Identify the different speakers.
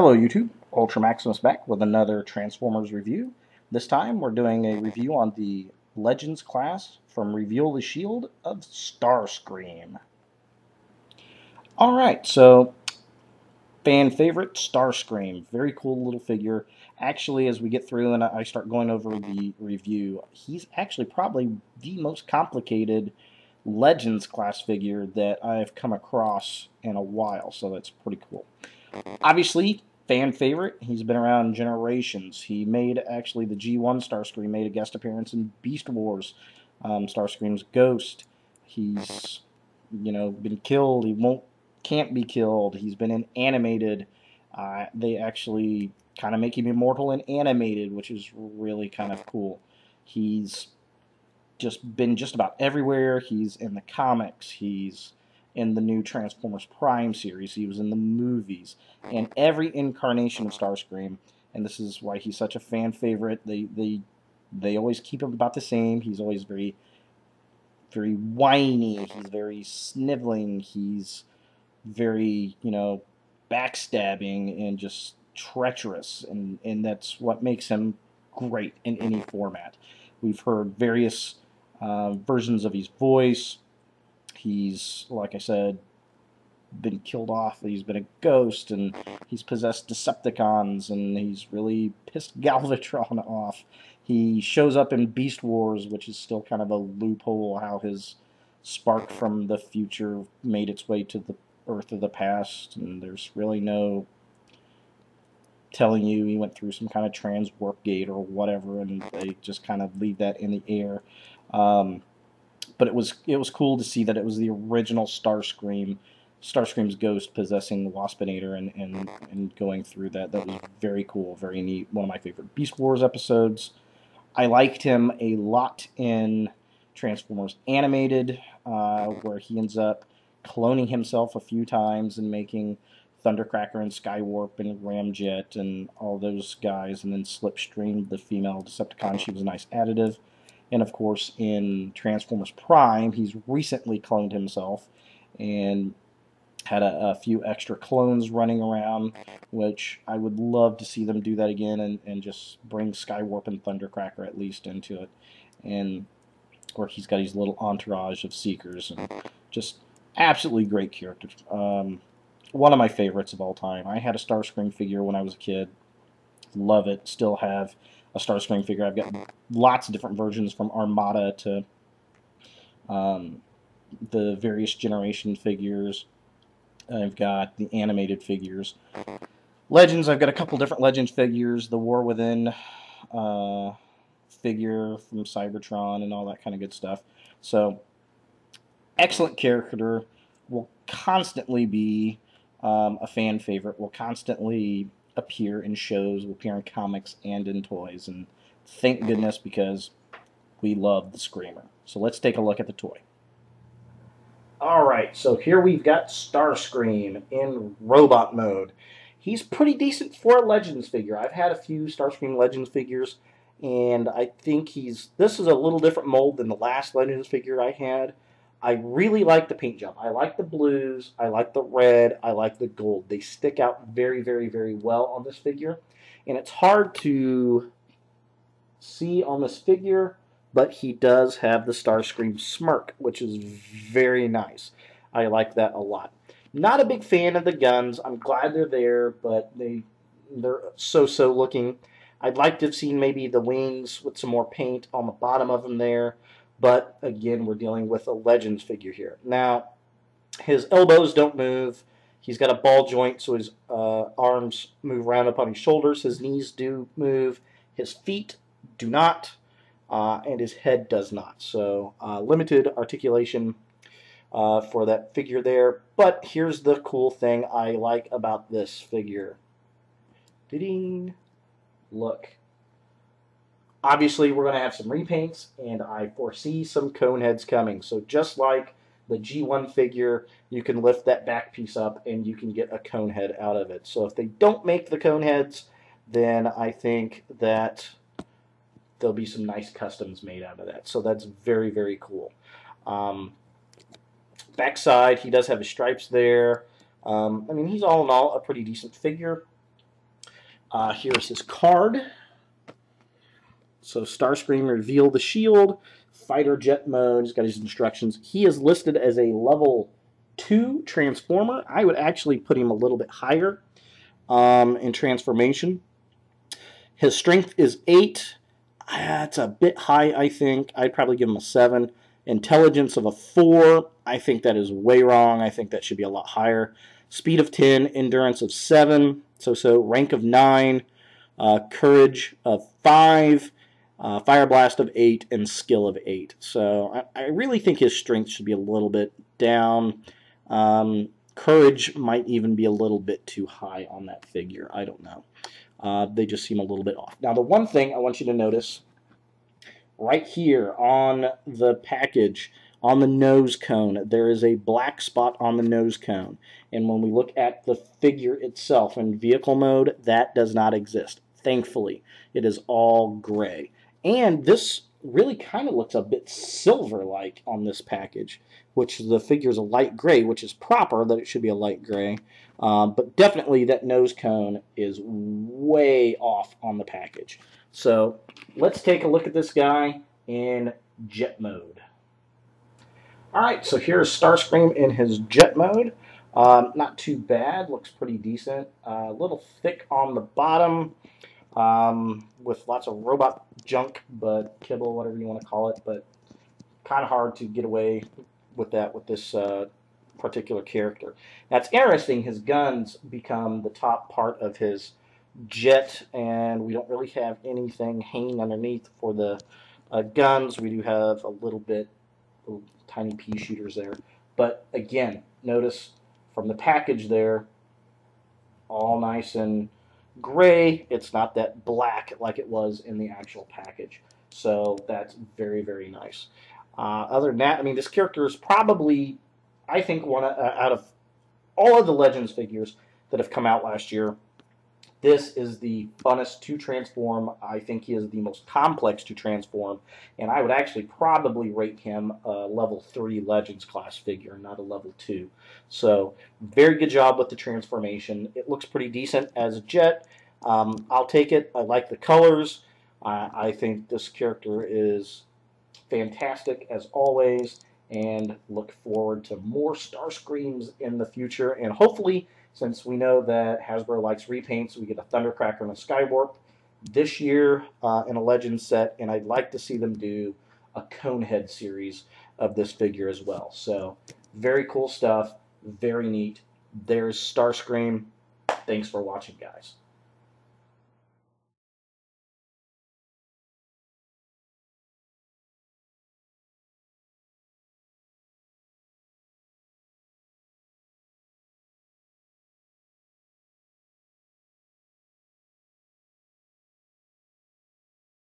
Speaker 1: Hello YouTube, Ultra Maximus back with another Transformers review. This time we're doing a review on the Legends class from Reveal the Shield of Starscream. Alright, so fan favorite Starscream. Very cool little figure. Actually, as we get through and I start going over the review, he's actually probably the most complicated Legends class figure that I've come across in a while, so that's pretty cool. Obviously, fan favorite. He's been around generations. He made, actually, the G1 Starscream made a guest appearance in Beast Wars. Starscream's ghost. He's, been killed. Can't be killed. He's been in animated. They actually kind of make him immortal in animated, which is really kind of cool. He's just been just about everywhere. He's in the comics. He's in the new Transformers Prime series. He was in the movies. And every incarnation of Starscream, and this is why he's such a fan favorite, they always keep him about the same. He's always very, very whiny. He's very sniveling. He's very, backstabbing and just treacherous. And that's what makes him great in any format. We've heard various versions of his voice. He's, like I said, been killed off. He's been a ghost, and he's possessed Decepticons, and he's really pissed Galvatron off. He shows up in Beast Wars, which is still kind of a loophole how his spark from the future made its way to the Earth of the past, and there's really no telling you he went through some kind of trans-warp gate or whatever, and they just kind of leave that in the air. But it was cool to see that it was the original Starscream's ghost possessing Waspinator and going through that. That was very cool, very neat. One of my favorite Beast Wars episodes. I liked him a lot in Transformers Animated, where he ends up cloning himself a few times and making Thundercracker and Skywarp and Ramjet and all those guys, and then Slipstream, the female Decepticon. She was a nice additive. And of course, in Transformers Prime, he's recently cloned himself and had a few extra clones running around, which I would love to see them do that again and just bring Skywarp and Thundercracker at least into it. And where he's got his little entourage of Seekers, and just absolutely great characters. One of my favorites of all time. I had a Starscream figure when I was a kid. Love it. Still have a Starscream figure. I've got lots of different versions, from Armada to the various generation figures. I've got the animated figures. Legends, I've got a couple different Legends figures. The War Within figure from Cybertron and all that kind of good stuff. So, excellent character. Will constantly be a fan favorite. Will constantly appear in shows, will appear in comics and in toys, and thank goodness, because we love the Screamer. So let's take a look at the toy. Alright, so here we've got Starscream in robot mode. He's pretty decent for a Legends figure. I've had a few Starscream Legends figures, and I think this is a little different mold than the last Legends figure I had. I really like the paint job. I like the blues, I like the red, I like the gold. They stick out very, very, very well on this figure. And it's hard to see on this figure, but he does have the Starscream smirk, which is very nice. I like that a lot. Not a big fan of the guns. I'm glad they're there, but they're so-so looking. I'd like to have seen maybe the wings with some more paint on the bottom of them there. But, again, we're dealing with a Legends figure here. Now, his elbows don't move. He's got a ball joint, so his arms move around up on his shoulders. His knees do move. His feet do not, and his head does not. So, limited articulation for that figure there. But here's the cool thing I like about this figure. Ding! Look. Obviously, we're going to have some repaints, and I foresee some cone heads coming. So just like the G1 figure, you can lift that back piece up, and you can get a cone head out of it. So if they don't make the cone heads, then I think that there'll be some nice customs made out of that. So that's very, very cool. Backside, he does have his stripes there. I mean, he's all in all a pretty decent figure. Here's his card. So Starscream, reveal the shield, fighter jet mode. He's got his instructions. He is listed as a level 2 transformer. I would actually put him a little bit higher in transformation. His strength is 8. That's a bit high, I think. I'd probably give him a 7. Intelligence of a 4. I think that is way wrong. I think that should be a lot higher. Speed of 10. Endurance of 7. So. Rank of 9. Courage of 5. Fire Blast of 8. And Skill of 8. So I really think his strength should be a little bit down. Courage might even be a little bit too high on that figure. I don't know. They just seem a little bit off. Now, the one thing I want you to notice, right here on the package, on the nose cone, there is a black spot on the nose cone. And when we look at the figure itself in vehicle mode, that does not exist. Thankfully, it is all gray. And this really kind of looks a bit silver-like on this package, which the figure is a light gray, which is proper that it should be a light gray. But definitely that nose cone is way off on the package. So let's take a look at this guy in jet mode. Alright, so here's Starscream in his jet mode. Not too bad, looks pretty decent. A little thick on the bottom with lots of robot junk, but kibble, whatever you want to call it, but kind of hard to get away with that with this particular character. That's interesting. His guns become the top part of his jet, and we don't really have anything hanging underneath for the guns. We do have a little tiny pea shooters there, but again, notice from the package there, all nice and gray. It's not that black like it was in the actual package. So that's very, very nice. Other than that, I mean, this character is probably, I think, one out of all of the Legends figures that have come out last year. This is the funnest to transform. I think he is the most complex to transform, and I would actually probably rate him a level 3 Legends class figure, not a level 2. So, very good job with the transformation. It looks pretty decent as a jet. I'll take it. I like the colors. I think this character is fantastic as always, and look forward to more Starscreams in the future, and hopefully, since we know that Hasbro likes repaints, we get a Thundercracker and a Skywarp this year in a Legends set, and I'd like to see them do a Conehead series of this figure as well. So, very cool stuff, very neat. There's Starscream. Thanks for watching, guys.